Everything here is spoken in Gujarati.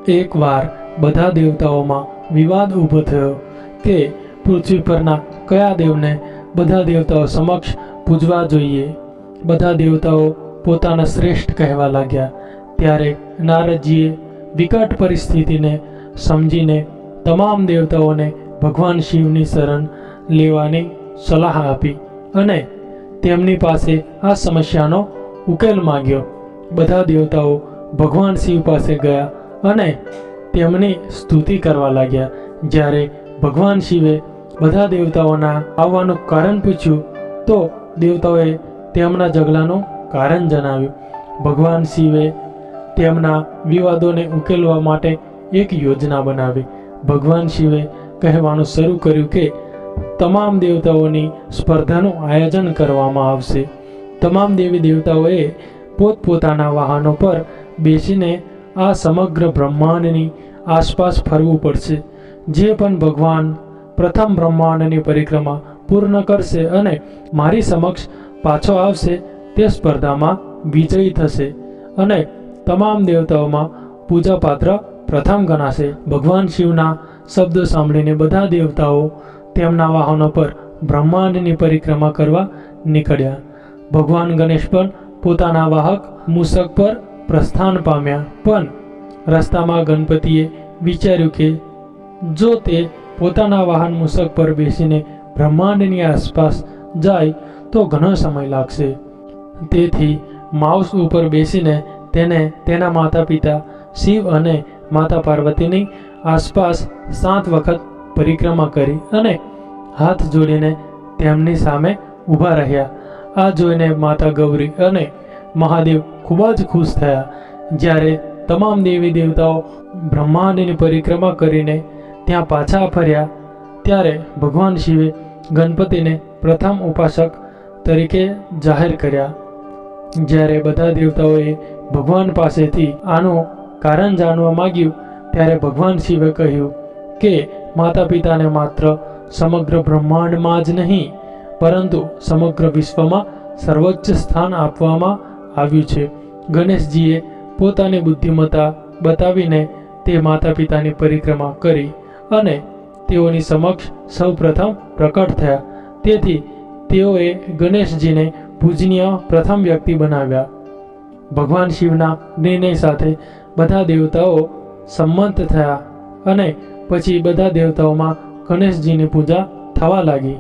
એકવાર બધા દેવતાઓમાં વિવાદ ઊભો થયો કે પૃથ્વી પરના કયા દેવને બધા દેવતાઓ સમક્ષ પૂજવા જોઈએ। બધા દેવતાઓ પોતાના શ્રેષ્ઠ કહેવા લાગ્યા। ત્યારે નારદજીએ વિકટ પરિસ્થિતિને સમજીને તમામ દેવતાઓને ભગવાન શિવની શરણ લેવાની સલાહ આપી અને તેમની પાસે આ સમસ્યાનો ઉકેલ માંગ્યો। બધા દેવતાઓ ભગવાન શિવ પાસે ગયા અને તેમની સ્તુતિ કરવા લાગ્યા। જ્યારે ભગવાન શિવે બધા દેવતાઓના આવવાનું કારણ પૂછ્યું તો દેવતાઓએ તેમના ઝઘડાનું કારણ જણાવ્યું। ભગવાન શિવે તેમના વિવાદોને ઉકેલવા માટે એક યોજના બનાવી। ભગવાન શિવે કહેવાનું શરૂ કર્યું કે તમામ દેવતાઓની સ્પર્ધાનું આયોજન કરવામાં આવશે। તમામ દેવી દેવતાઓએ પોતપોતાના વાહનો પર બેસીને આ સમગ્ર બ્રહ્માંડની આસપાસ ફરવું પડશે। જે પણ ભગવાન પ્રથમ બ્રહ્માંડની પરિક્રમા પૂર્ણ કરશે અને મારી સમક્ષ પાછો આવશે તે સ્પર્ધામાં વિજયી થશે અને તમામ દેવતાઓમાં પૂજાપાત્ર પ્રથમ ગણાશે। ભગવાન શિવના શબ્દો સાંભળીને બધા દેવતાઓ તેમના વાહનો પર બ્રહ્માંડની પરિક્રમા કરવા નીકળ્યા। ભગવાન ગણેશ પણ પોતાના વાહક મૂષક પર પ્રસ્થાન પામ્યા। પણ રસ્તામાં ગણપતિએ વિચાર્યું કે જો તે પોતાના વાહન મૂષક પર બેસીને બ્રહ્માંડની આસપાસ જાય તો ઘણો સમય લાગશે। તેથી માઉસ ઉપર બેસીને તેને તેના માતા પિતા શિવ અને માતા પાર્વતીની આસપાસ 7 વખત પરિક્રમા કરી અને હાથ જોડીને તેમની સામે ઊભા રહ્યા। આ જોઈને માતા ગૌરી અને મહાદેવ ખૂબ જ ખુશ થયા। જ્યારે તમામ દેવી દેવતાઓ બ્રહ્માંડની પરિક્રમા કરીને ત્યાં પાછા ફર્યા ત્યારે ભગવાન શિવે ગણપતિને પ્રથમ ઉપાસક તરીકે જાહેર કર્યા। જ્યારે બધા દેવતાઓએ ભગવાન પાસેથી આનું કારણ જાણવા માંગ્યું ત્યારે ભગવાન શિવે કહ્યું કે માતા પિતાને માત્ર સમગ્ર બ્રહ્માંડમાં જ નહીં પરંતુ સમગ્ર વિશ્વમાં સર્વોચ્ચ સ્થાન આપવામાં આવ્યું છે। ગણેશજીએ પોતાની બુદ્ધિમત્તા બતાવીને તે માતા પિતાની પરિક્રમા કરી અને તેઓની સમક્ષ સૌપ્રથમ પ્રકટ થયા। તેથી તેઓએ ગણેશજીને પૂજનીય પ્રથમ વ્યક્તિ બનાવ્યા। ભગવાન શિવના નિર્ણય સાથે બધા દેવતાઓ સંમત થયા અને પછી બધા દેવતાઓમાં ગણેશજીની પૂજા થવા લાગી।